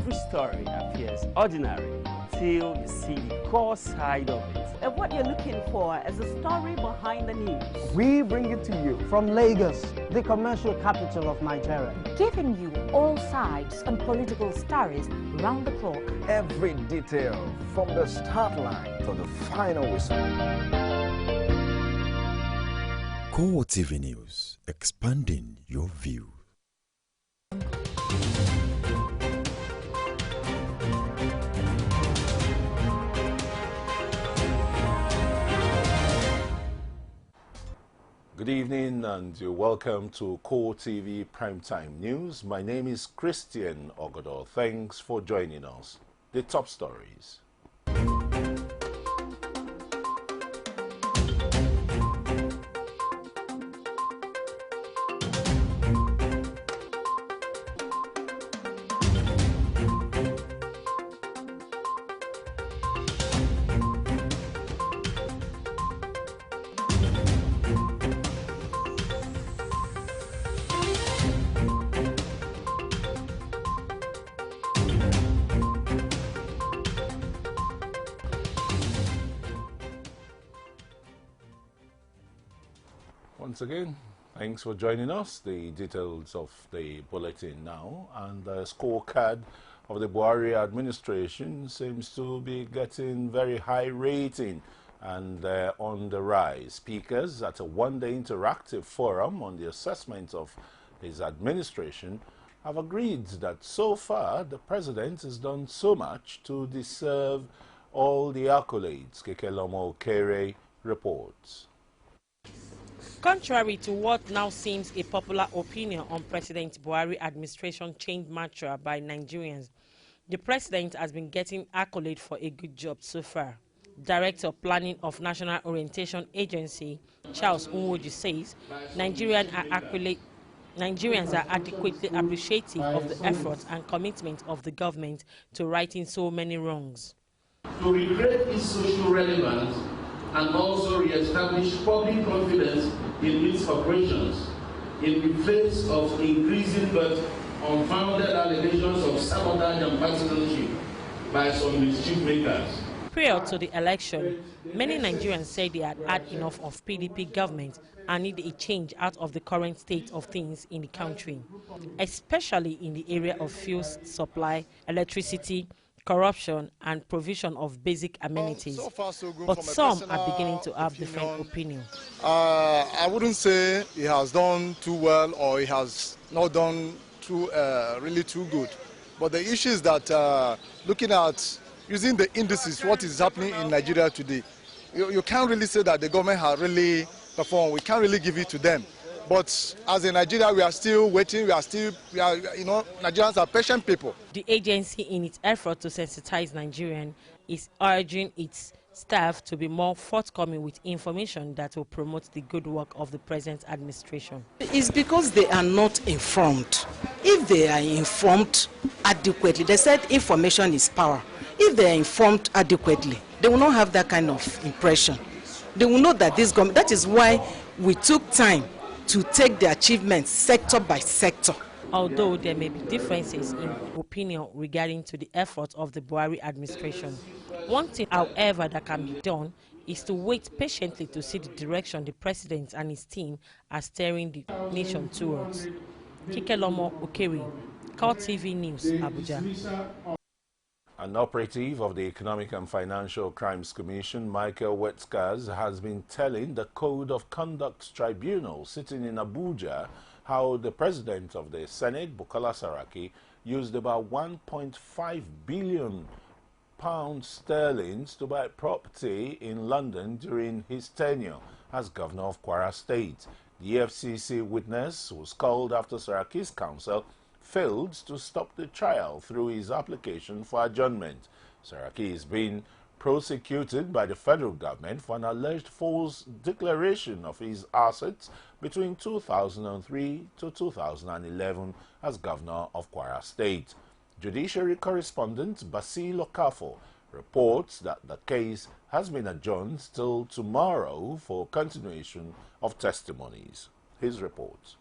Every story appears ordinary till you see the core side of it. And what you're looking for is the story behind the news. We bring it to you from Lagos, the commercial capital of Nigeria. Giving you all sides and political stories round the clock. Every detail from the start line to the final whistle. CoreTV News, expanding your view. Good evening and you're welcome to CoreTV Primetime News. My name is Christian Ogodor. Thanks for joining us. The top stories. Once again, thanks for joining us. The details of the bulletin now, and the scorecard of the Buhari administration seems to be getting very high rating and on the rise. Speakers at a one-day interactive forum on the assessment of his administration have agreed that so far the president has done so much to deserve all the accolades. Kekelomo Okere reports. Contrary to what now seems a popular opinion on President Buhari administration change mantra by Nigerians, the president has been getting accolade for a good job so far. Director of Planning of National Orientation Agency, Charles Unwoji, says Nigerians are adequately appreciative of the efforts and commitment of the government to righting so many wrongs. To recreate its social relevance and also re-establish public confidence in its operations in the face of increasing but unfounded allegations of sabotage and partisanship by some mischief makers. Prior to the election, many Nigerians said they had had enough of PDP government and need a change out of the current state of things in the country, especially in the area of fuel supply, electricity, corruption and provision of basic amenities. So far, so good. But some are beginning to have different opinions. I wouldn't say he has done too well or he has not done really too good. But the issue is that looking at using the indices, what is happening in Nigeria today, you can't really say that the government has really performed. We can't really give it to them. But as in Nigeria, we are still waiting. Nigerians are patient people. The agency, in its effort to sensitize Nigerians, is urging its staff to be more forthcoming with information that will promote the good work of the present administration. It's because they are not informed. If they are informed adequately, they said information is power. If they are informed adequately, they will not have that kind of impression. They will know that this government, that is why we took time to take the achievements sector by sector. Although there may be differences in opinion regarding to the efforts of the Buhari administration, one thing, however, that can be done is to wait patiently to see the direction the president and his team are steering the nation towards. Kekelomo Okere, CoreTV News, Abuja. An operative of the Economic and Financial Crimes Commission, Michael Wetskas, has been telling the Code of Conduct Tribunal sitting in Abuja how the President of the Senate, Bukola Saraki, used about 1.5 billion pounds sterling to buy property in London during his tenure as Governor of Kwara State. The FCC witness was called after Saraki's counsel failed to stop the trial through his application for adjournment. Saraki is being prosecuted by the federal government for an alleged false declaration of his assets between 2003 to 2011 as Governor of Kwara State. Judiciary correspondent Basil Okafo reports that the case has been adjourned till tomorrow for continuation of testimonies. His report.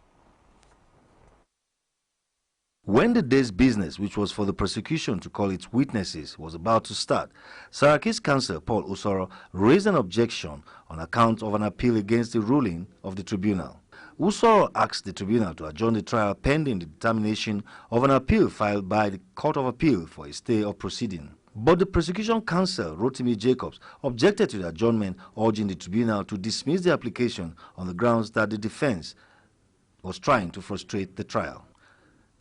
When the day's business, which was for the prosecution to call its witnesses, was about to start, Saraki's counsel, Paul Usoro, raised an objection on account of an appeal against the ruling of the tribunal. Usoro asked the tribunal to adjourn the trial pending the determination of an appeal filed by the Court of Appeal for a stay of proceeding. But the prosecution counsel, Rotimi Jacobs, objected to the adjournment, urging the tribunal to dismiss the application on the grounds that the defense was trying to frustrate the trial.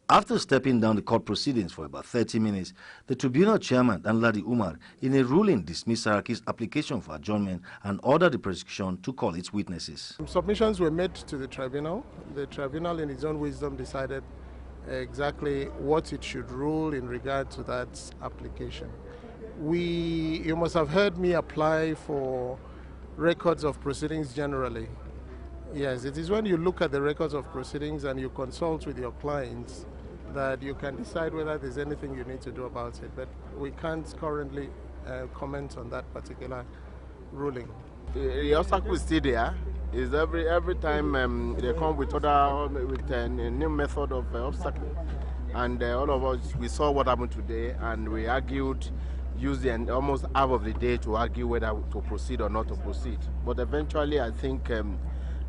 After stepping down the court proceedings for about 30 minutes, the tribunal chairman, Danladi Umar, in a ruling dismissed Saraki's application for adjournment and ordered the prosecution to call its witnesses. Submissions were made to the tribunal. The tribunal, in its own wisdom, decided exactly what it should rule in regard to that application. You must have heard me apply for records of proceedings generally. Yes, it is when you look at the records of proceedings and you consult with your clients that you can decide whether there's anything you need to do about it. But we can't currently comment on that particular ruling. The obstacle is still there. Is every time they come with a new method of obstacle, and all of us, we saw what happened today, and we argued, used almost half of the day to argue whether to proceed or not to proceed. But eventually, I think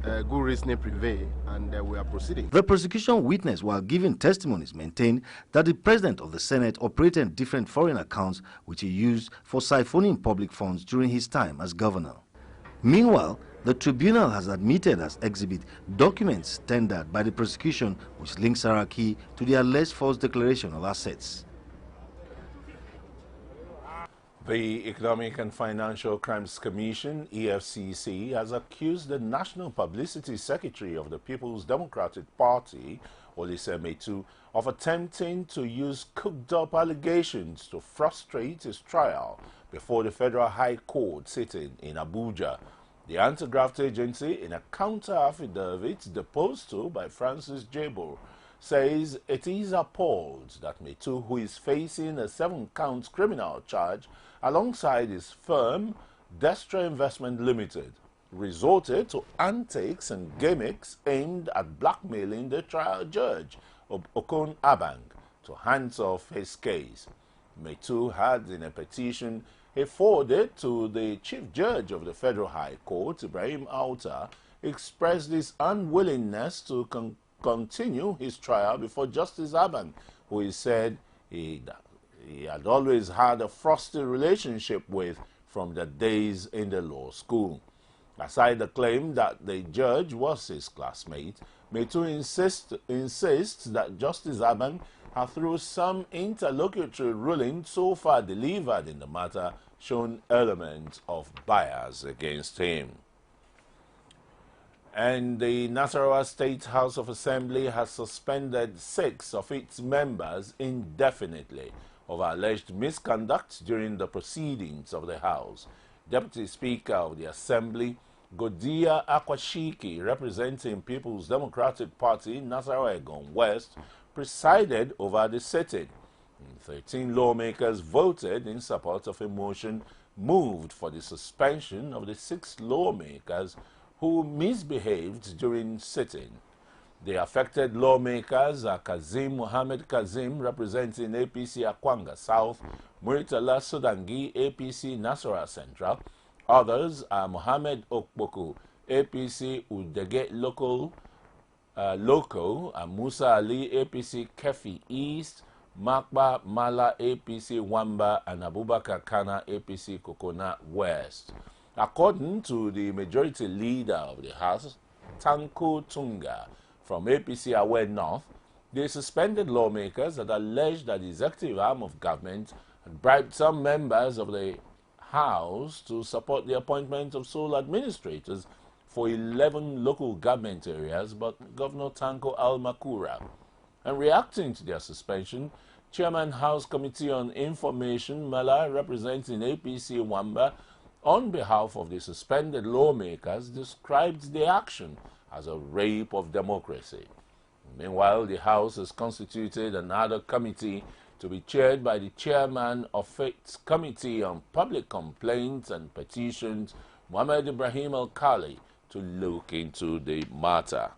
good reasoning prevailed, and we are proceeding. The prosecution witness, while giving testimonies, maintained that the President of the Senate operated different foreign accounts which he used for siphoning public funds during his time as governor. Meanwhile, the tribunal has admitted as exhibit documents tendered by the prosecution which link Saraki to the alleged false declaration of assets. The Economic and Financial Crimes Commission, EFCC, has accused the National Publicity Secretary of the People's Democratic Party, Olise Metu, of attempting to use cooked-up allegations to frustrate his trial before the Federal High Court sitting in Abuja. The anti-graft agency, in a counter-affidavit deposed to by Francis Jabo, says it is appalled that Metu, who is facing a 7-count criminal charge alongside his firm, Destra Investment Limited, resorted to antics and gimmicks aimed at blackmailing the trial judge, Okon Abang, to hands off his case. Metu had, in a petition he forwarded to the Chief Judge of the Federal High Court, Ibrahim Auta, expressed his unwillingness to continue his trial before Justice Abang, who he said he had always had a frosty relationship with from the days in the law school. Aside the claim that the judge was his classmate, Metu insists that Justice Abang had, through some interlocutory ruling so far delivered in the matter, shown elements of bias against him. And the Nasarawa State House of Assembly has suspended 6 of its members indefinitely over alleged misconduct during the proceedings of the House. Deputy Speaker of the Assembly, Godia Akwashiki, representing People's Democratic Party, Nasarawa Egon West, presided over the sitting. 13 lawmakers voted in support of a motion moved for the suspension of the 6 lawmakers who misbehaved during sitting. The affected lawmakers are Kazim Mohammed Kazim, representing APC Akwanga South, Muritala Sodangi, APC Nasarawa Central. Others are Mohammed Okboku, APC Udege Loco, and Musa Ali, APC Kefi East, Makba Mala, APC Wamba, and Abubakar Kana, APC Kokona West. According to the majority leader of the House, Tanko Tunga, from APC Aware North, the suspended lawmakers had alleged that the executive arm of government had bribed some members of the House to support the appointment of sole administrators for 11 local government areas, but Governor Tanko Al-Makura. And reacting to their suspension, Chairman House Committee on Information, Mala, representing APC Wamba, on behalf of the suspended lawmakers, described the action as a rape of democracy. Meanwhile, the House has constituted another committee to be chaired by the chairman of its Committee on Public Complaints and Petitions, Mohammed Ibrahim Al-Khali, to look into the matter.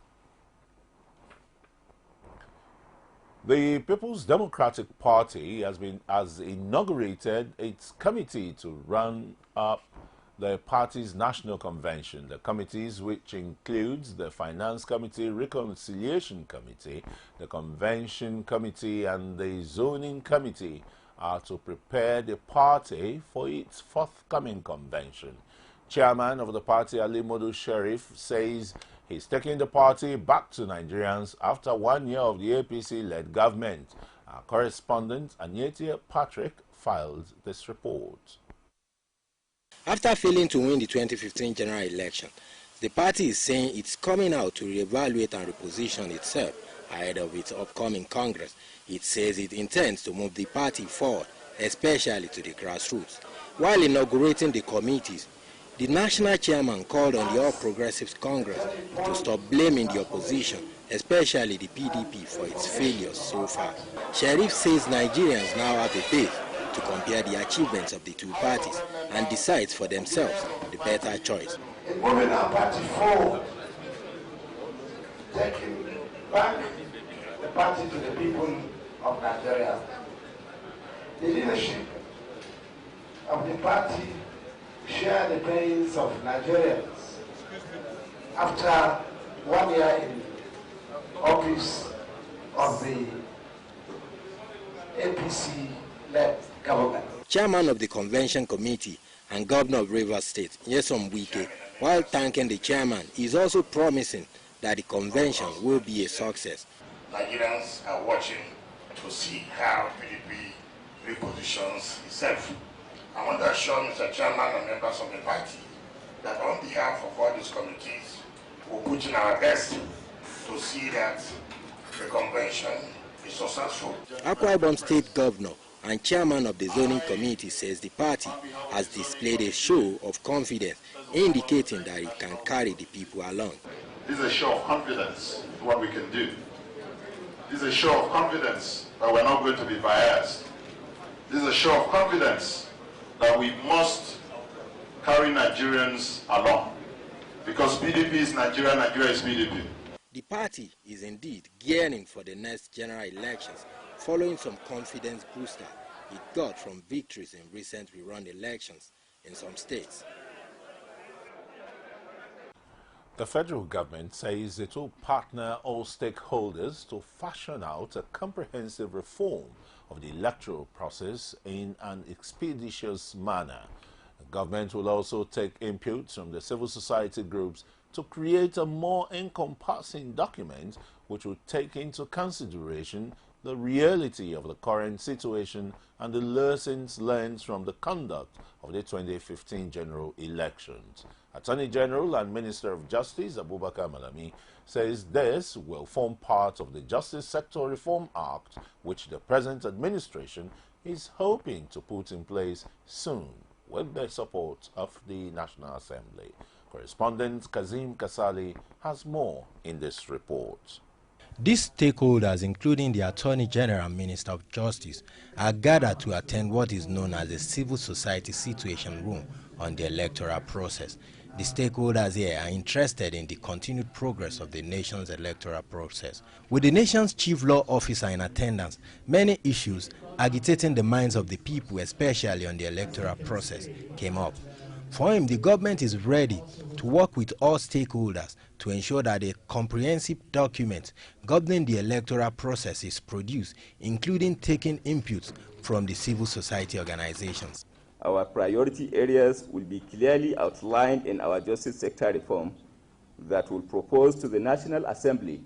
The People's Democratic Party has inaugurated its committee to run up the party's national convention. The committees, which includes the Finance Committee, Reconciliation Committee, the Convention Committee, and the Zoning Committee, are to prepare the party for its forthcoming convention. Chairman of the party, Ali Modu Sharif, says he's taking the party back to Nigerians after 1 year of the APC-led government. Our correspondent, Anyetia Patrick, filed this report. After failing to win the 2015 general election, the party is saying it's coming out to reevaluate and reposition itself ahead of its upcoming Congress. It says it intends to move the party forward, especially to the grassroots. While inaugurating the committees, the national chairman called on the All Progressives Congress to stop blaming the opposition, especially the PDP, for its failures so far. Sharif says Nigerians now have a base to compare the achievements of the two parties and decide for themselves the better choice. In moving our party forward, taking back the party to the people of Nigeria, the leadership of the party share the pains of Nigerians after 1 year in office of the APC-led government. Chairman of the Convention Committee and Governor of Rivers State, Nyesom Wike, while thanking the chairman, is also promising that the convention will be a success. Nigerians are watching to see how PDP repositions itself. I want to assure Mr. Chairman and members of the party that on behalf of all these committees, we'll put in our best to see that the convention is successful. Akwa Ibom State Governor and chairman of the zoning committee says the party has displayed a show of confidence, indicating that it can carry the people along. This is a show of confidence in what we can do. This is a show of confidence that we're not going to be biased. This is a show of confidence that we must carry Nigerians along. Because PDP is Nigeria, Nigeria is PDP. The party is indeed gearing for the next general elections, following some confidence booster it got from victories in recent rerun elections in some states. The federal government says it will partner all stakeholders to fashion out a comprehensive reform of the electoral process in an expeditious manner. The government will also take inputs from the civil society groups to create a more encompassing document which will take into consideration the reality of the current situation and the lessons learned from the conduct of the 2015 general elections. Attorney General and Minister of Justice Abubakar Malami says this will form part of the Justice Sector Reform Act, which the present administration is hoping to put in place soon with the support of the National Assembly. Correspondent Kazim Kasali has more in this report. These stakeholders, including the Attorney General and Minister of Justice, are gathered to attend what is known as the Civil Society Situation Room on the electoral process. The stakeholders here are interested in the continued progress of the nation's electoral process. With the nation's chief law officer in attendance, many issues agitating the minds of the people, especially on the electoral process, came up. For him, the government is ready to work with all stakeholders to ensure that a comprehensive document governing the electoral process is produced, including taking inputs from the civil society organizations. Our priority areas will be clearly outlined in our justice sector reform that will propose to the National Assembly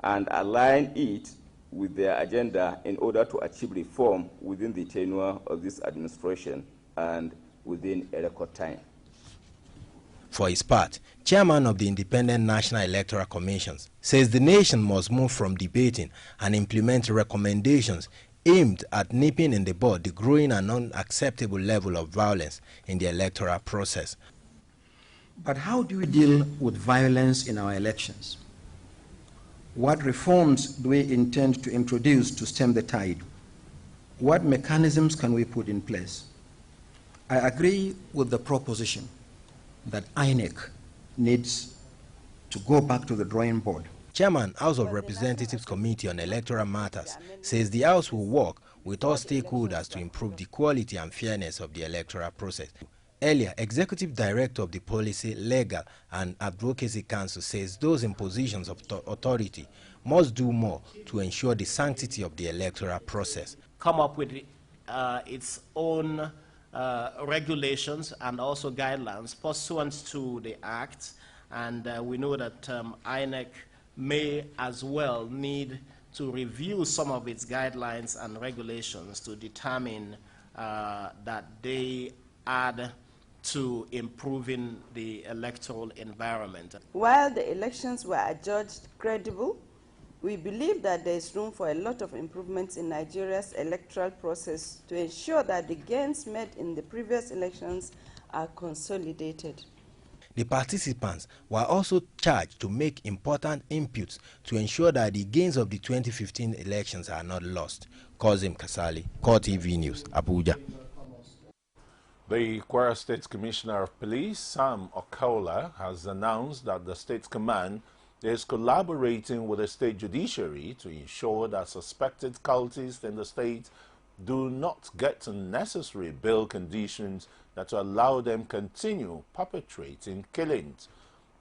and align it with their agenda in order to achieve reform within the tenure of this administration and within a record time. For his part, chairman of the Independent National Electoral Commission says the nation must move from debating and implement recommendations aimed at nipping in the bud the growing and unacceptable level of violence in the electoral process. But how do we deal with violence in our elections? What reforms do we intend to introduce to stem the tide? What mechanisms can we put in place? I agree with the proposition that INEC needs to go back to the drawing board. Chairman, House of Representatives Committee on Electoral Matters, says the House will work with all stakeholders to improve the quality and fairness of the electoral process. Earlier, Executive Director of the Policy, Legal and Advocacy Council says those in positions of authority must do more to ensure the sanctity of the electoral process. Come up with its own regulations and also guidelines pursuant to the Act, and we know that INEC may as well need to review some of its guidelines and regulations to determine that they add to improving the electoral environment. While the elections were adjudged credible, we believe that there is room for a lot of improvements in Nigeria's electoral process to ensure that the gains made in the previous elections are consolidated. The participants were also charged to make important inputs to ensure that the gains of the 2015 elections are not lost. Kozim Kasali, CoreTV News, Abuja. The Kwara State Commissioner of Police, Sam Okola, has announced that the State Command is collaborating with the State Judiciary to ensure that suspected cultists in the state do not get unnecessary bail conditions that will allow them continue perpetrating killings.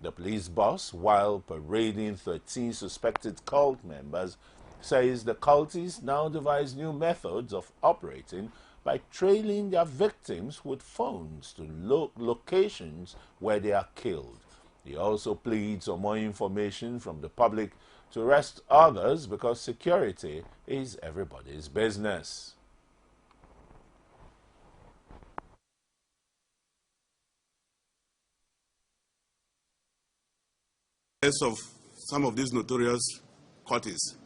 The police boss, while parading 13 suspected cult members, says the cultists now devise new methods of operating by trailing their victims with phones to locations where they are killed. He also pleads for more information from the public to arrest others because security is everybody's business. Of some of these notorious cultists.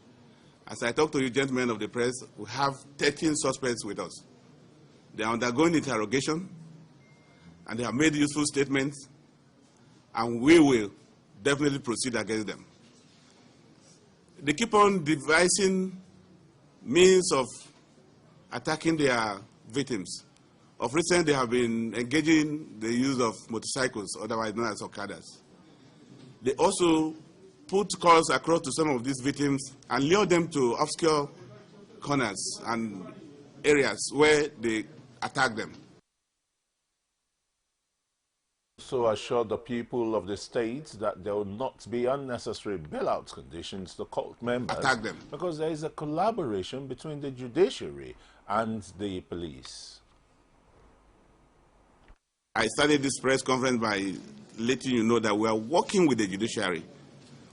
As I talk to you, gentlemen of the press, we have 13 suspects with us. They are undergoing interrogation, and they have made useful statements, and we will definitely proceed against them. They keep on devising means of attacking their victims. Of recent, they have been engaging the use of motorcycles, otherwise known as Okadas. They also put calls across to some of these victims and lure them to obscure corners and areas where they attack them. So assure the people of the state that there will not be unnecessary bailout conditions to cult members. Attack them. Because there is a collaboration between the judiciary and the police. I started this press conference by letting you know that we are working with the judiciary.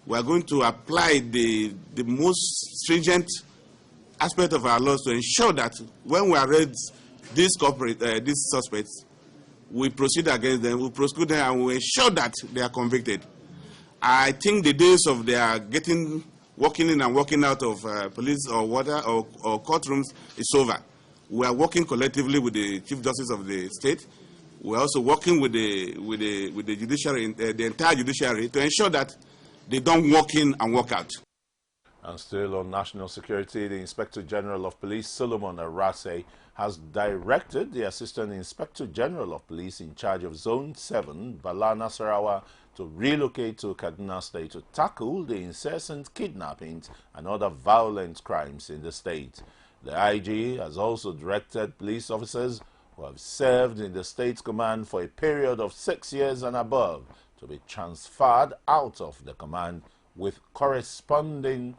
We are going to apply the most stringent aspect of our laws to ensure that when we arrest these suspects, we proceed against them, we prosecute them, and we ensure that they are convicted. I think the days of their walking in and walking out of police or water or courtrooms is over. We are working collectively with the Chief Justice of the state. We're also working with the judiciary, the entire judiciary, to ensure that they don't walk in and walk out. And still on national security, the Inspector General of Police, Solomon Arase, has directed the Assistant Inspector General of Police in charge of Zone 7, Bala Nasarawa, to relocate to Kaduna State to tackle the incessant kidnappings and other violent crimes in the state. The IG has also directed police officers who have served in the State Command for a period of 6 years and above to be transferred out of the command with corresponding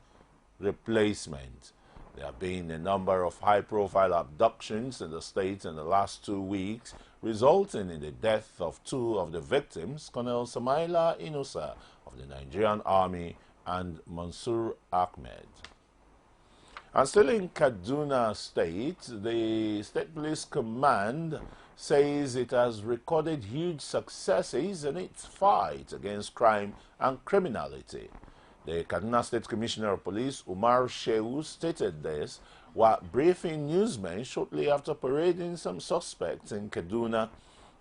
replacement. There have been a number of high-profile abductions in the state in the last 2 weeks, resulting in the death of 2 of the victims, Colonel Samaila Inusa of the Nigerian Army and Mansour Ahmed. And still in Kaduna State, the State Police Command says it has recorded huge successes in its fight against crime and criminality. The Kaduna State Commissioner of Police, Umar Shehu, stated this while briefing newsmen shortly after parading some suspects in Kaduna.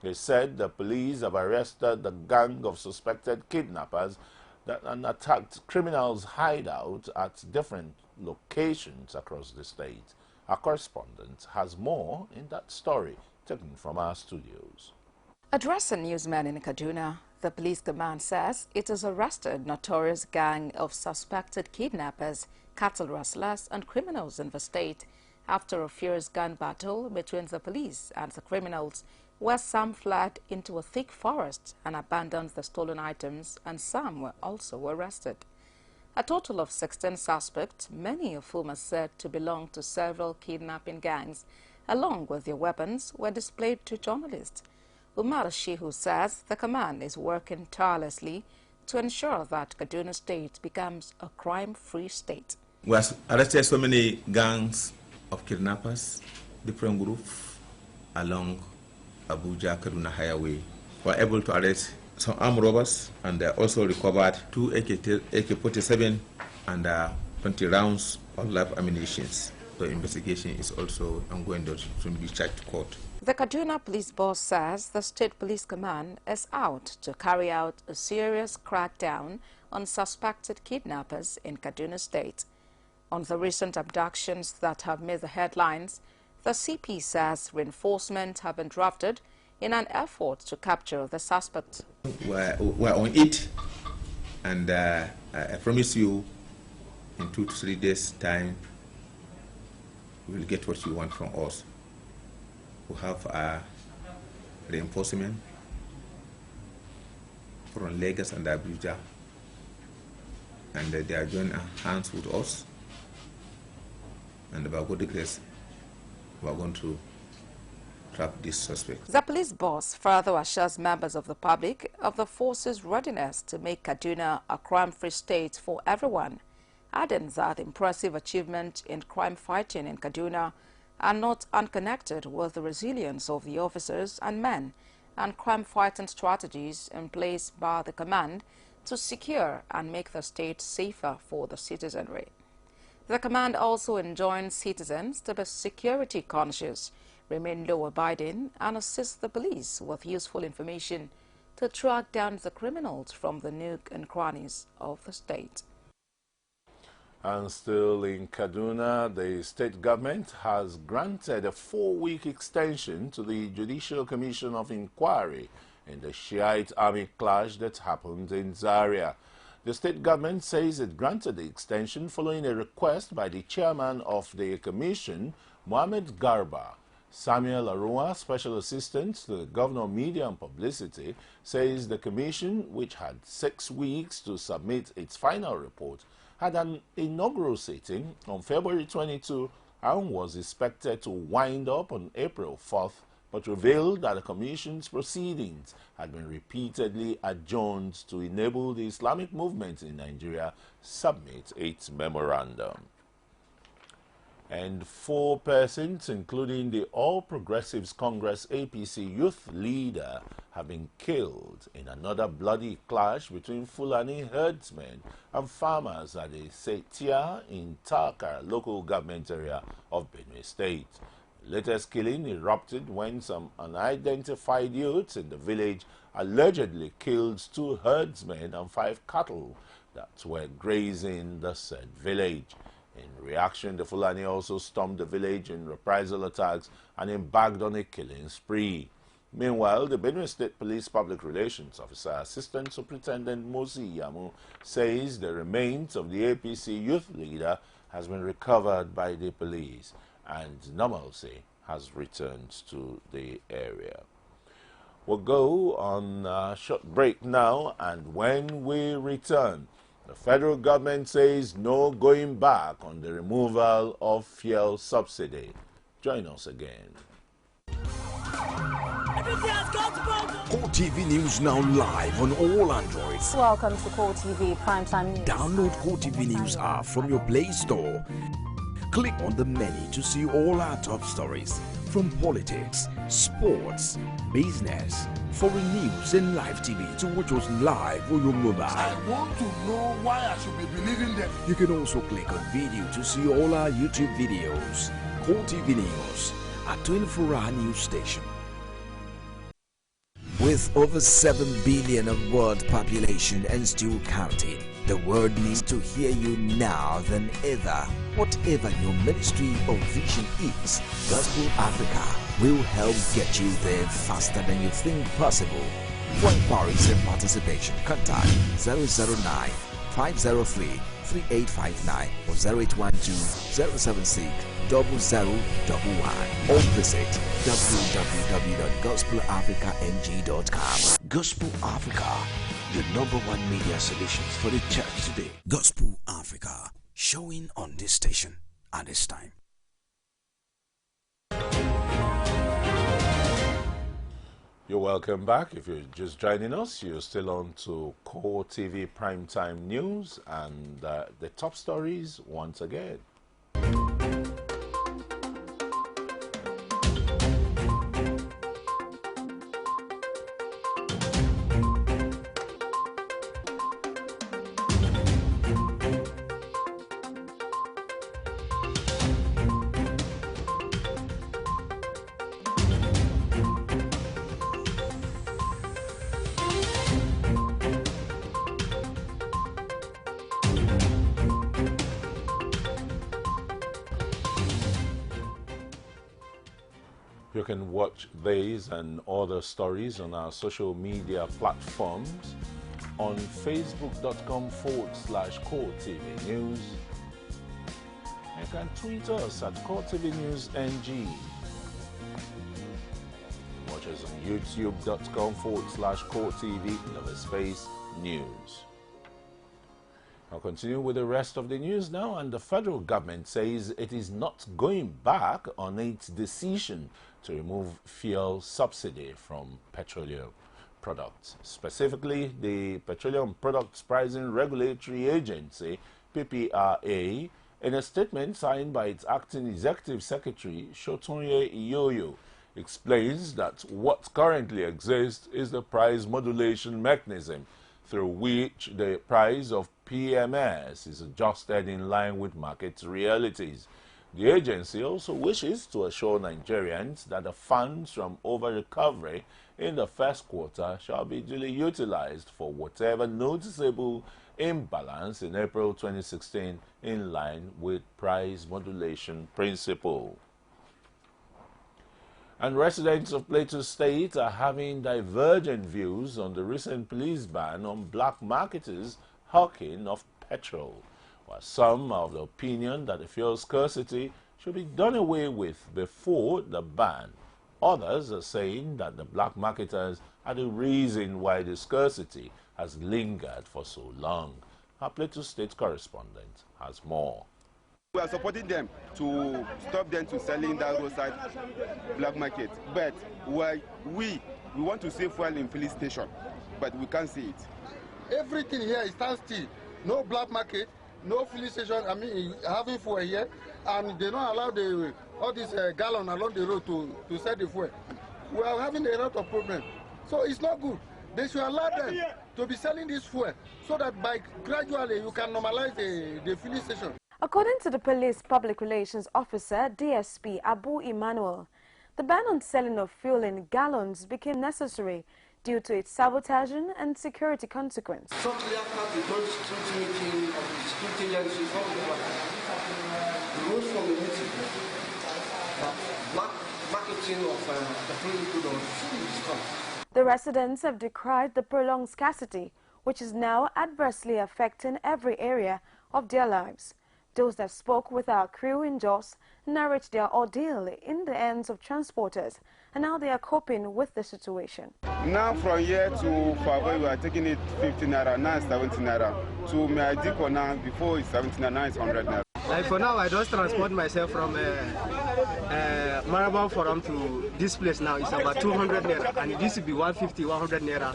He said the police have arrested the gang of suspected kidnappers that attacked criminals' hideout at different locations across the state. Our correspondent has more in that story, taken from our studios. Addressing newsmen in Kaduna, the police command says it has arrested notorious gang of suspected kidnappers, cattle rustlers and criminals in the state after a fierce gun battle between the police and the criminals, where some fled into a thick forest and abandoned the stolen items, and some were also arrested. A total of 16 suspects, many of whom are said to belong to several kidnapping gangs, along with their weapons, were displayed to journalists. Umar Shehu says the command is working tirelessly to ensure that Kaduna State becomes a crime-free state. We have arrested so many gangs of kidnappers, different groups along Abuja-Kaduna Highway. We were able to arrest some armed robbers, and also recovered 2 AK-47 and 20 rounds of live ammunition. The investigation is also ongoing to be charged to court. The Kaduna police boss says the state police command is out to carry out a serious crackdown on suspected kidnappers in Kaduna State. On the recent abductions that have made the headlines, the CP says reinforcements have been drafted in an effort to capture the suspect. We're on it, and I promise you in 2 to 3 days' time, you will get what you want from us. We have reinforcement from Lagos and Abuja, and they are joining hands with us, and by God's grace, we are going to trap this suspect. The police boss further assures members of the public of the force's readiness to make Kaduna a crime-free state for everyone, adding that impressive achievement in crime fighting in Kaduna are not unconnected with the resilience of the officers and men and crime-fighting strategies in place by the command to secure and make the state safer for the citizenry. The command also enjoins citizens to be security conscious, remain law-abiding, and assist the police with useful information to track down the criminals from the nook and crannies of the state. And still in Kaduna, the state government has granted a 4-week extension to the Judicial Commission of Inquiry in the Shiite army clash that happened in Zaria. The state government says it granted the extension following a request by the chairman of the commission, Mohammed Garba. Samuel Arua, Special Assistant to the Governor of Media and Publicity, says the commission, which had 6 weeks to submit its final report, had an inaugural sitting on February 22 and was expected to wind up on April 4th, but revealed that the Commission's proceedings had been repeatedly adjourned to enable the Islamic movement in Nigeria submit its memorandum. And 4 persons, including the All Progressives Congress APC youth leader, have been killed in another bloody clash between Fulani herdsmen and farmers at the Setia in Taka local government area of Benue State. The latest killing erupted when some unidentified youths in the village allegedly killed 2 herdsmen and 5 cattle that were grazing the said village. In reaction, the Fulani also stormed the village in reprisal attacks and embarked on a killing spree. Meanwhile, the Benue State Police Public Relations Officer, Assistant Superintendent Mosi Yamu, says the remains of the APC youth leader has been recovered by the police and normalcy has returned to the area. We'll go on a short break now, and when we return, the federal government says no going back on the removal of fuel subsidy. Join us again. CoreTV News now live on all Androids. Welcome to CoreTV Primetime News. Download CoreTV News app from your Play Store. Click on the menu to see all our top stories from politics, sports, business, foreign news and live TV to watch us live on your mobile. I want to know why I should be believing them. You can also click on video to see all our YouTube videos. CoreTV News, a 24-hour news station. With over 7 billion of world population and still counting, the world needs to hear you now than ever. Whatever your ministry or vision is, Gospel Africa will help get you there faster than you think possible. For inquiries and participation, contact 009 503 3859 or 0812 076 0011 or visit www.gospelafricang.com. Gospel Africa, your #1 media solutions for the church today. Gospel Africa, showing on this station at this time. You're welcome back. If you're just joining us, you're still on to CoreTV Primetime News and the top stories once again. You can watch these and other stories on our social media platforms on facebook.com/CoreTV News. You can tweet us at CoreTV News NG. Watch us on youtube.com/CoreTV News. I'll continue with the rest of the news now, and the federal government says it is not going back on its decision to remove fuel subsidy from petroleum products. Specifically, the Petroleum Products Pricing Regulatory Agency, PPRA, in a statement signed by its acting executive secretary, Shotonye Iyoyo, explains that what currently exists is the price modulation mechanism through which the price of PMS is adjusted in line with market realities. The agency also wishes to assure Nigerians that the funds from over-recovery in the first quarter shall be duly utilized for whatever noticeable imbalance in April 2016 in line with price modulation principle. And residents of Plateau State are having divergent views on the recent police ban on black marketers hawking of petrol, while some are of the opinion that the fuel scarcity should be done away with before the ban. Others are saying that the black marketers are the reason why the scarcity has lingered for so long. Our Plateau State correspondent has more. We are supporting them to stop them to selling that roadside black market. But we want to see fuel in filling station, but we can't see it. Everything here is standstill. No black market, no filling station. I mean, having fuel here, and they don't allow all these gallon along the road to sell the fuel. We are having a lot of problems. So it's not good. They should allow them to be selling this fuel so that by gradually you can normalize the filling station. According to the police public relations officer, DSP Abu Emmanuel, the ban on selling of fuel in gallons became necessary due to its sabotaging and security consequence. Shortly after the joint security meeting of the security agencies all over, the rules from the meeting that black marketing of petroleum products should be stopped. The residents have decried the prolonged scarcity, which is now adversely affecting every area of their lives. Those that spoke with our crew in Jos narrate their ordeal in the hands of transporters and how they are coping with the situation. Now from here to Favoy, we are taking it 15 naira, now it's 70 naira. To Meadiko now, before it's 70 naira, now it's 100 naira. Like for now, I just transport myself from Marabou Forum to this place now. It's about 200 naira, and it used to be 150, 100 naira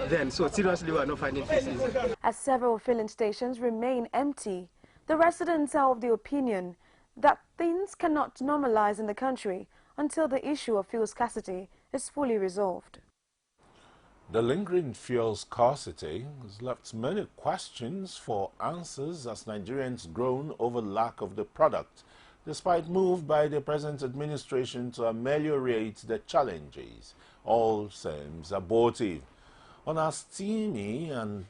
then. So seriously, we are not finding this easy. As several filling stations remain empty, the residents are of the opinion that things cannot normalize in the country until the issue of fuel scarcity is fully resolved. The lingering fuel scarcity has left many questions for answers as Nigerians groan over lack of the product, despite move by the present administration to ameliorate the challenges. All seems abortive. On our steamy and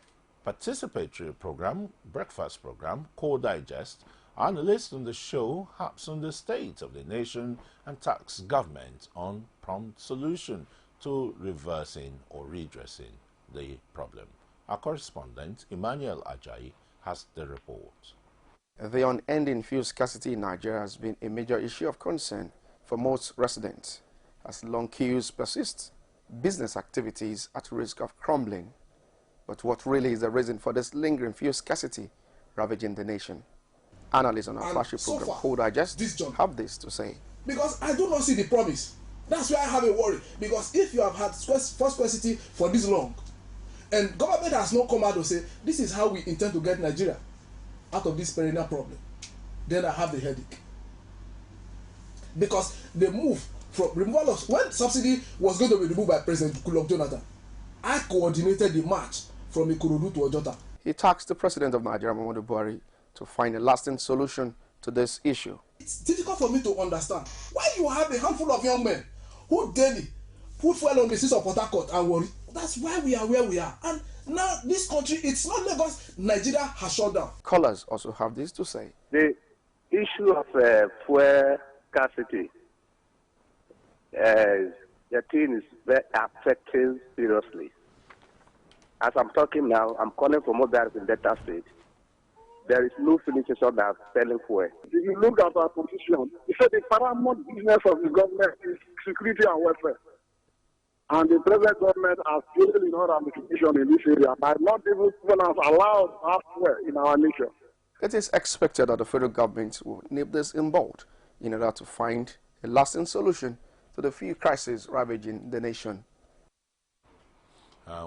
participatory program, breakfast program, Core Digest, analysts on the show harps on the state of the nation and tax government on prompt solution to reversing or redressing the problem. Our correspondent, Emmanuel Ajayi, has the report. The unending fuel scarcity in Nigeria has been a major issue of concern for most residents. As long queues persist, business activities at risk of crumbling. But what really is the reason for this lingering fuel scarcity ravaging the nation? Analysts on our flagship program, Cold Digest, have this to say. Because I do not see the promise. That's why I have a worry. Because if you have had fuel scarcity for this long, and government has not come out to say, this is how we intend to get Nigeria out of this perennial problem, then I have the headache. Because the move from removal of, when subsidy was going to be removed by President Goodluck Jonathan, I coordinated the march from Ikorodu to Ojota. He tasked the President of Nigeria, Muhammadu Buhari, to find a lasting solution to this issue. It's difficult for me to understand why you have a handful of young men who daily put fuel on the streets of Port Harcourt and worry. That's why we are where we are. And now this country, it's not Lagos, Nigeria has shut down. Callers also have this to say. The issue of fuel scarcity, the thing is very affecting seriously. As I'm talking now, I'm calling from Mobile in Delta State. There is no filling station that are selling fuel. If you look at our position, you say the paramount business of the government is security and welfare. And the present government has failed in all ramifications in this area by not even allowed half fuel in our nation. It is expected that the federal government will nip this in bud in order to find a lasting solution to the fuel crisis ravaging the nation.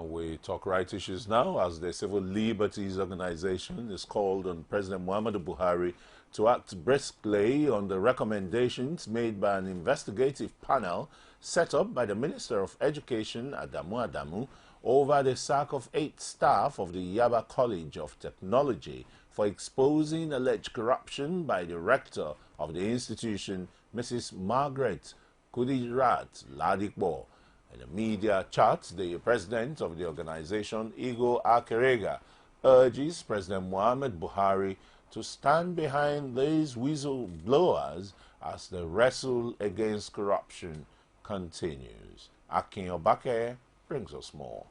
We talk right issues now as the Civil Liberties Organization is called on President Muhammadu Buhari to act briskly on the recommendations made by an investigative panel set up by the Minister of Education, Adamu, over the sack of 8 staff of the Yaba College of Technology for exposing alleged corruption by the rector of the institution, Mrs. Margaret Kudirat Ladikbo. In a media chat, the president of the organization, Igor Akerega, urges President Muhammad Buhari to stand behind these whistleblowers as the wrestle against corruption continues. Akin Obake brings us more.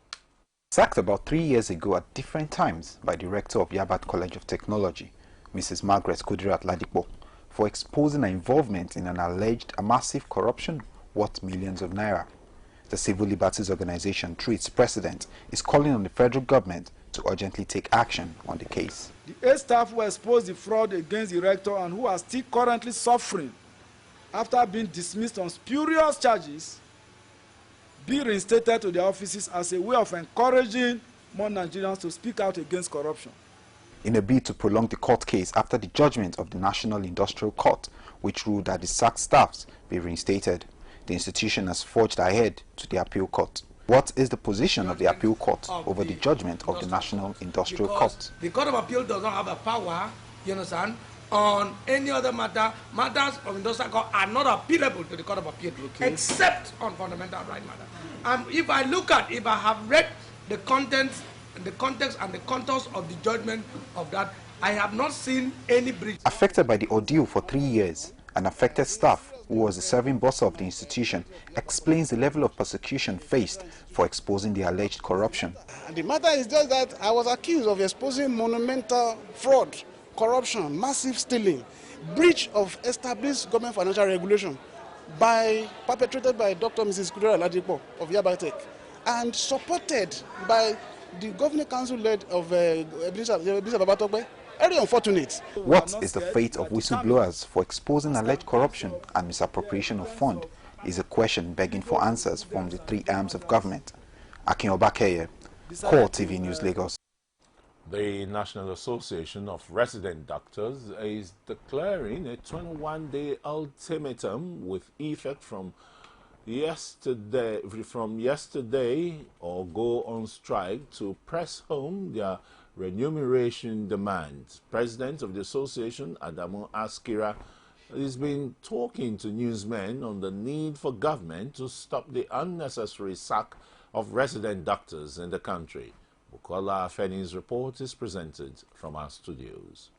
Sacked about 3 years ago at different times by the rector of Yabat College of Technology, Mrs. Margaret Kudirat Ladikbo, for exposing her involvement in an alleged massive corruption worth millions of naira. The Civil Liberties Organization, through its president, is calling on the federal government to urgently take action on the case. The 8 staff who exposed the fraud against the rector and who are still currently suffering after being dismissed on spurious charges be reinstated to their offices as a way of encouraging more Nigerians to speak out against corruption. In a bid to prolong the court case after the judgment of the National Industrial Court, which ruled that the sacked staffs be reinstated, the institution has forged ahead to the appeal court. What is the position of the appeal court over the judgment of the National Industrial Court? The Court of Appeal does not have a power, you understand, on any other matter. Matters of industrial court are not appealable to the Court of Appeal, except on fundamental right matter. And if I have read the contents, the context and the contours of the judgment of that, I have not seen any breach. Affected by the ordeal for 3 years, an affected staff who was the serving boss of the institution explains the level of persecution faced for exposing the alleged corruption. The matter is just that I was accused of exposing monumental fraud, corruption, massive stealing, breach of established government financial regulation perpetrated by Dr. Mrs. Kudera Ladipo of Yabatek and supported by the governing council led of Ebenezer Babatokbe. Very unfortunate. What is the fate of whistleblowers for exposing alleged corruption and misappropriation of funds is a question begging for answers from the 3 arms of government. Akin Obakeye, CoreTV News, Lagos. The National Association of Resident Doctors is declaring a 21-day ultimatum with effect from yesterday or go on strike to press home their remuneration demands. President of the association, Adamu Askira, has been talking to newsmen on the need for government to stop the unnecessary sack of resident doctors in the country. Bukola Afeni's report is presented from our studios.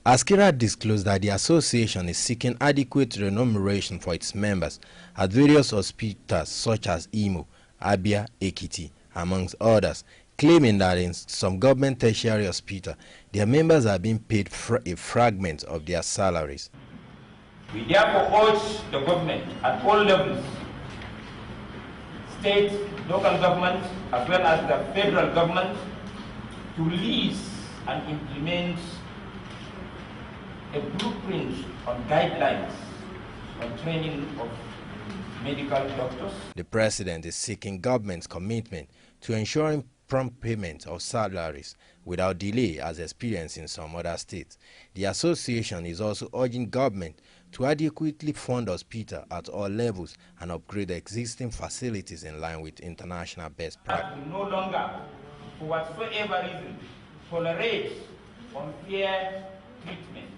Askira disclosed that the association is seeking adequate remuneration for its members at various hospitals such as Imo, Abia, Ekiti, amongst others, claiming that in some government tertiary hospitals, their members are being paid a fragment of their salaries. We therefore urge the government at all levels, state, local government, as well as the federal government, to release and implement a blueprint on guidelines on training of medical doctors. The president is seeking government's commitment to ensuring prompt payment of salaries without delay as experienced in some other states. The association is also urging government to adequately fund hospitals at all levels and upgrade existing facilities in line with international best practice. We no longer, for whatsoever reason, tolerate unfair treatment,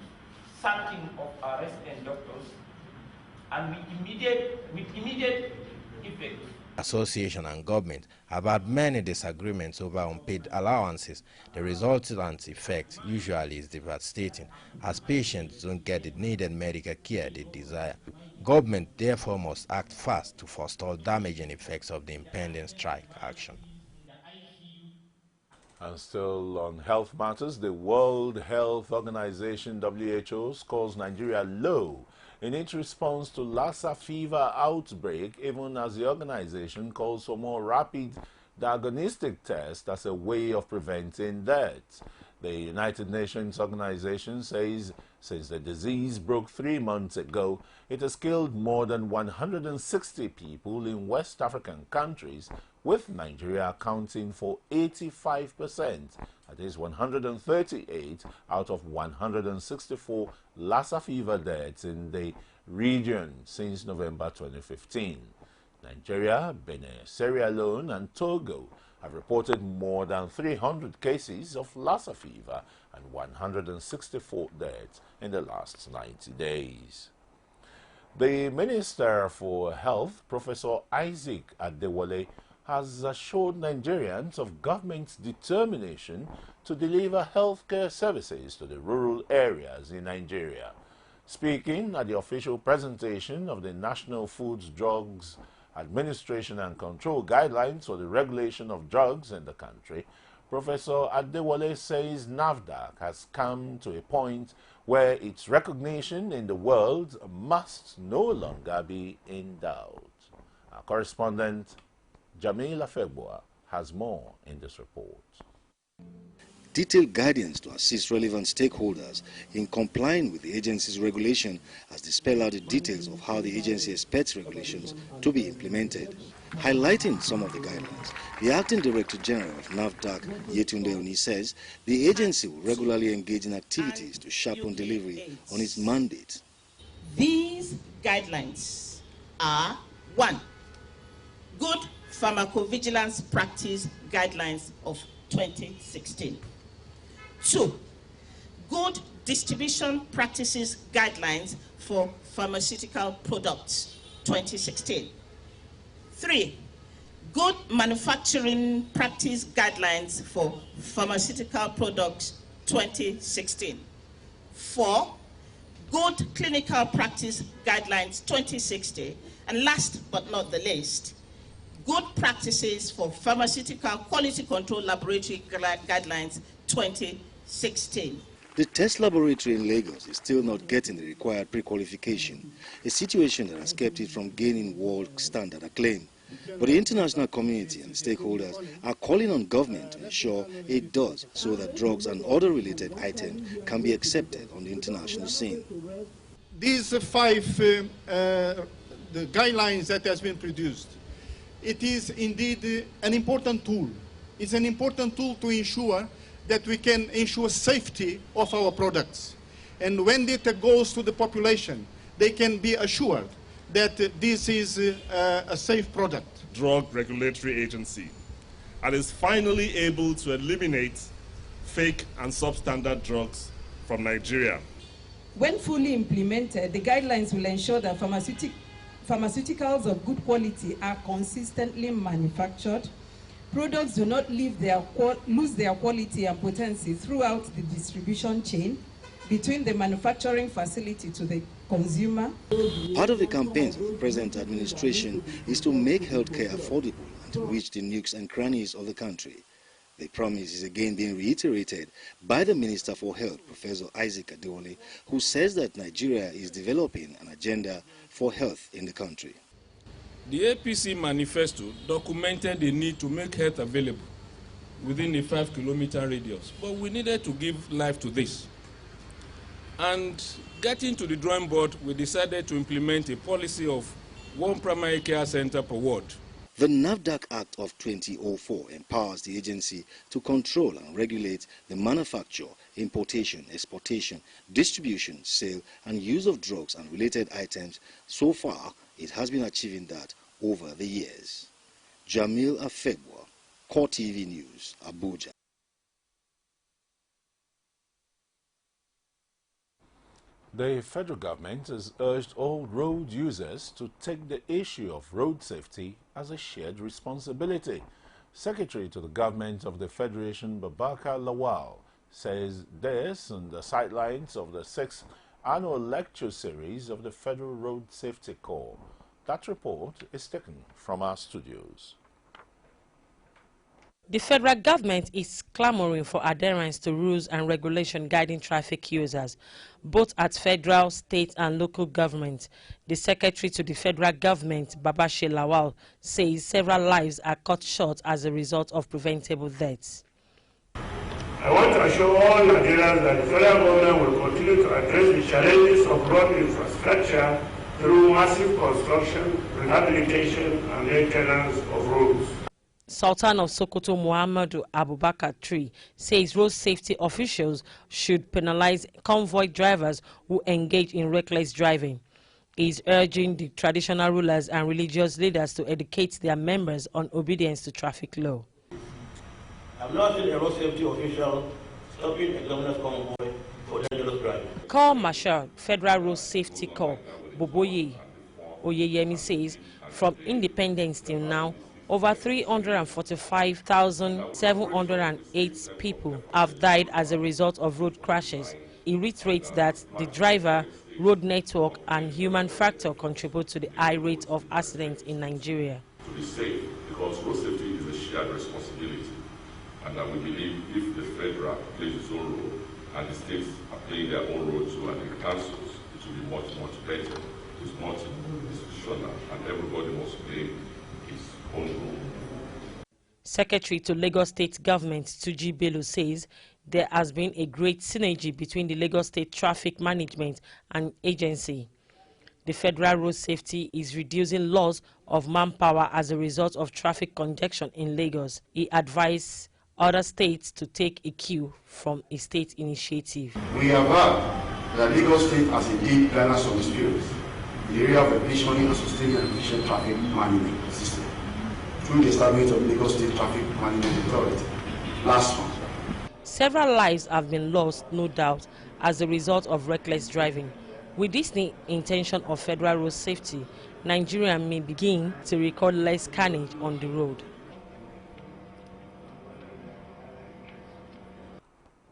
sacking of our resident doctors, and with immediate effect. Association and government have had many disagreements over unpaid allowances. The resultant effect usually is devastating, as patients don't get the needed medical care they desire. Government therefore must act fast to forestall damaging effects of the impending strike action. And still on health matters, the World Health Organization, WHO, scores Nigeria low in its response to Lassa fever outbreak, even as the organization calls for more rapid diagnostic tests as a way of preventing deaths. The United Nations organization says since the disease broke 3 months ago, it has killed more than 160 people in West African countries, with Nigeria accounting for 85%, that is 138 out of 164 Lassa fever deaths in the region since November 2015. Nigeria, Benin, Sierra Leone and Togo have reported more than 300 cases of Lassa fever and 164 deaths in the last 90 days. The Minister for Health, Professor Isaac Adewale, has assured Nigerians of government's determination to deliver healthcare services to the rural areas in Nigeria. Speaking at the official presentation of the National Foods, Drugs Administration and Control Guidelines for the regulation of drugs in the country, Professor Adewale says NAFDAC has come to a point where its recognition in the world must no longer be in doubt. Our correspondent Jamila Fegboa has more in this report. Detailed guidance to assist relevant stakeholders in complying with the agency's regulation as they spell out the details of how the agency expects regulations to be implemented. Highlighting some of the guidelines, the Acting Director General of NAFDAC, Yetunde Oni, says the agency will regularly engage in activities to sharpen delivery on its mandate. These guidelines are 1. Good Pharmacovigilance Practice Guidelines of 2016. 2. Good Distribution Practices Guidelines for Pharmaceutical Products 2016. 3. Good Manufacturing Practice Guidelines for Pharmaceutical Products 2016. 4. Good Clinical Practice Guidelines 2016. And last but not the least, Good Practices for Pharmaceutical Quality Control Laboratory Guidelines 2016. The test laboratory in Lagos is still not getting the required pre-qualification, a situation that has kept it from gaining world standard acclaim. But the international community and stakeholders are calling on government to ensure it does so that drugs and other related items can be accepted on the international scene. These 5 the guidelines that has been produced, it is indeed an important tool. It's an important tool to ensure that we can ensure safety of our products. And when data goes to the population, they can be assured that this is a safe product. Drug Regulatory Agency, and is finally able to eliminate fake and substandard drugs from Nigeria. When fully implemented, the guidelines will ensure that pharmaceuticals of good quality are consistently manufactured. Products do not lose their quality and potency throughout the distribution chain, between the manufacturing facility to the consumer. Part of the campaigns of the present administration is to make healthcare affordable and to reach the nooks and crannies of the country. The promise is again being reiterated by the Minister for Health, Professor Isaac Adewale, who says that Nigeria is developing an agenda for health in the country. The APC manifesto documented the need to make health available within a 5-kilometer radius, but we needed to give life to this. And getting to the drawing board, we decided to implement a policy of 1 primary care center per ward. The NAFDAC Act of 2004 empowers the agency to control and regulate the manufacture, importation, exportation, distribution, sale, and use of drugs and related items. So far, it has been achieving that over the years. Jamil Afebwa, CoreTV News, Abuja. The federal government has urged all road users to take the issue of road safety as a shared responsibility. Secretary to the government of the Federation, Babakar Lawal, says this on the sidelines of the 6th annual lecture series of the Federal Road Safety Corps. That report is taken from our studios. The federal government is clamoring for adherence to rules and regulations guiding traffic users, both at federal, state and local government. The secretary to the federal government, Babakar Lawal, says several lives are cut short as a result of preventable deaths. I want to assure all Nigerians that the federal government will continue to address the challenges of road infrastructure through massive construction, rehabilitation and maintenance of roads. Sultan of Sokoto Muhammadu Abubakar III says road safety officials should penalize convoy drivers who engage in reckless driving. He is urging the traditional rulers and religious leaders to educate their members on obedience to traffic law. I've not seen a road safety official stopping a governor's convoy for dangerous driving. Corps Marshal Federal Road Safety Corps Boboye Oyeyemi says from independence till now, over 345,708 people have died as a result of road crashes. He reiterates that the driver, road network and human factor contribute to the high rate of accidents in Nigeria. To be safe, because road safety is a shared responsibility, and that we believe if the federal plays its own role and the states are playing their own role too and the councils, it will be much, much better. It's much institutional and everybody must play his own role. Secretary to Lagos State Government Tuji Bello says there has been a great synergy between the Lagos State Traffic Management and Agency. The federal road safety is reducing loss of manpower as a result of traffic congestion in Lagos. He advised other states to take a cue from a state initiative. We have heard that Lagos State has indeed garnered some experience in the area of efficient and sustained and efficient traffic management system through the establishment of Lagos State Traffic Management Authority last month. Several lives have been lost, no doubt, as a result of reckless driving. With this intention of federal road safety, Nigeria may begin to record less carnage on the road.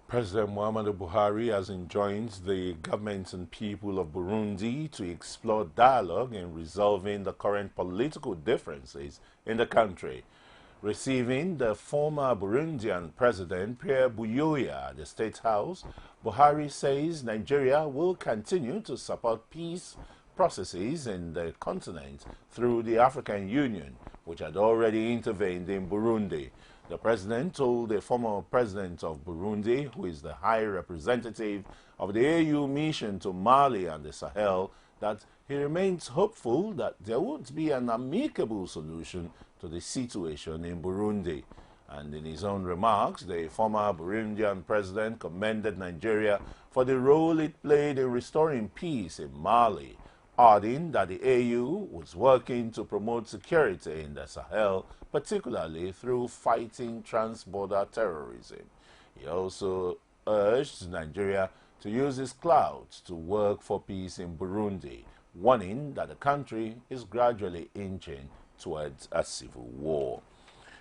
President Muhammadu Buhari has enjoined the government and people of Burundi to explore dialogue in resolving the current political differences in the country. Receiving the former Burundian President Pierre Buyoya at the State House, Buhari says Nigeria will continue to support peace processes in the continent through the African Union, which had already intervened in Burundi. The president told the former president of Burundi, who is the high representative of the AU mission to Mali and the Sahel, that he remains hopeful that there would be an amicable solution to the situation in Burundi. And in his own remarks, the former Burundian president commended Nigeria for the role it played in restoring peace in Mali, adding that the AU was working to promote security in the Sahel, particularly through fighting trans-border terrorism. He also urged Nigeria to use its clout to work for peace in Burundi, warning that the country is gradually inching towards a civil war.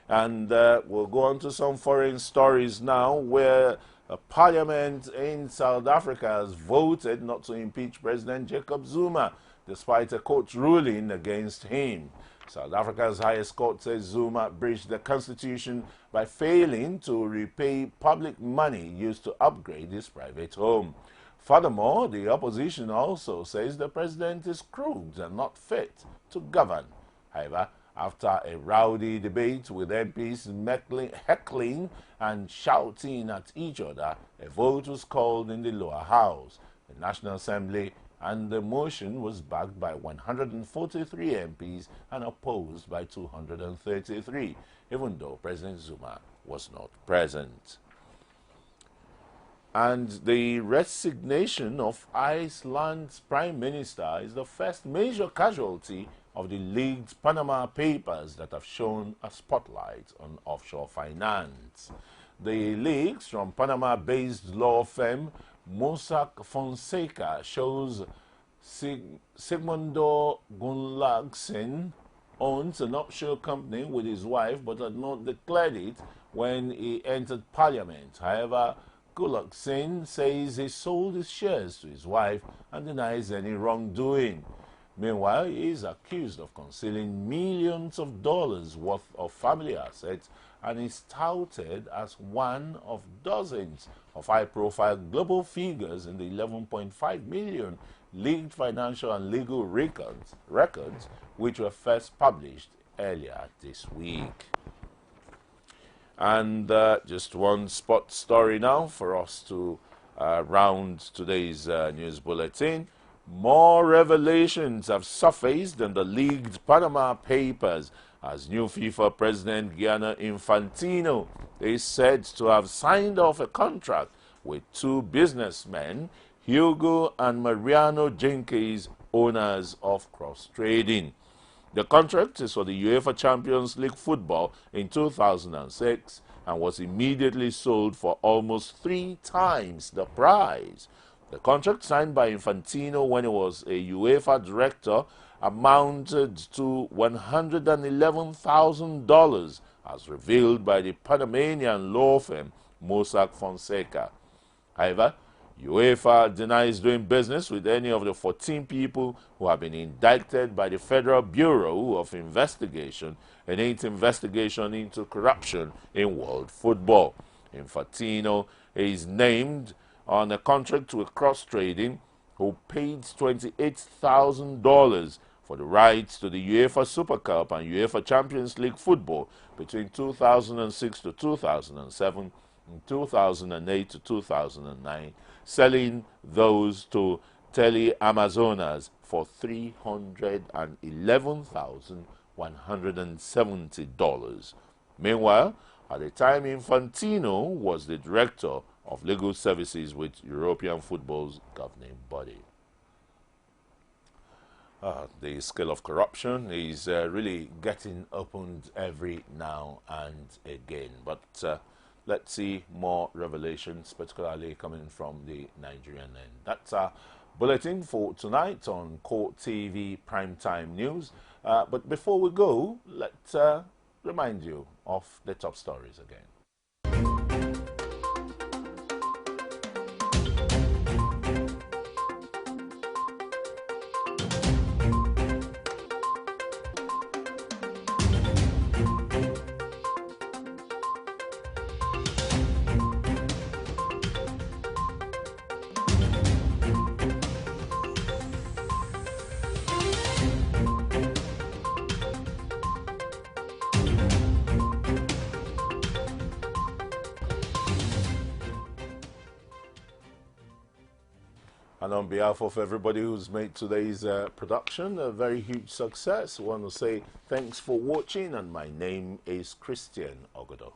And we'll go on to some foreign stories now, where A parliament in South Africa has voted not to impeach President Jacob Zuma, despite a court ruling against him. South Africa's highest court says Zuma breached the constitution by failing to repay public money used to upgrade his private home. Furthermore, the opposition also says the president is crooked and not fit to govern. However, after a rowdy debate with MPs heckling and shouting at each other, a vote was called in the lower house. The National Assembly and the motion was backed by 143 MPs and opposed by 233, even though President Zuma was not present. And the resignation of Iceland's Prime Minister is the first major casualty of the leaked Panama Papers that have shown a spotlight on offshore finance. The leaks from Panama-based law firm Mossack Fonseca shows Sigmundo Gunnlaugsson owns an offshore company with his wife but had not declared it when he entered Parliament. However, Gunnlaugsson says he sold his shares to his wife and denies any wrongdoing. Meanwhile, he is accused of concealing millions of dollars worth of family assets and is touted as one of dozens of high-profile global figures in the 11.5 million leaked financial and legal records which were first published earlier this week. And just one spot story now for us to round today's news bulletin. More revelations have surfaced in the leaked Panama Papers as new FIFA President Gianni Infantino is said to have signed off a contract with two businessmen, Hugo and Mariano Jenkins, owners of Cross Trading. The contract is for the UEFA Champions League football in 2006 and was immediately sold for almost 3 times the price. The contract signed by Infantino when he was a UEFA director amounted to $111,000 as revealed by the Panamanian law firm Mossack Fonseca. However, UEFA denies doing business with any of the 14 people who have been indicted by the Federal Bureau of Investigation in its investigation into corruption in world football. Infantino is named on a contract with Cross Trading, who paid $28,000 for the rights to the UEFA Super Cup and UEFA Champions League football between 2006 to 2007 and 2008 to 2009, selling those to Teleamazonas for $311,170. Meanwhile, at the time, Infantino was the director of legal services with European football's governing body. The scale of corruption is really getting opened every now and again. But let's see more revelations, particularly coming from the Nigerian end. That's our bulletin for tonight on CoreTV Primetime News. But before we go, let's remind you of the top stories again. And on behalf of everybody who's made today's production a very huge success, I want to say thanks for watching, and my name is Christian Ogodo.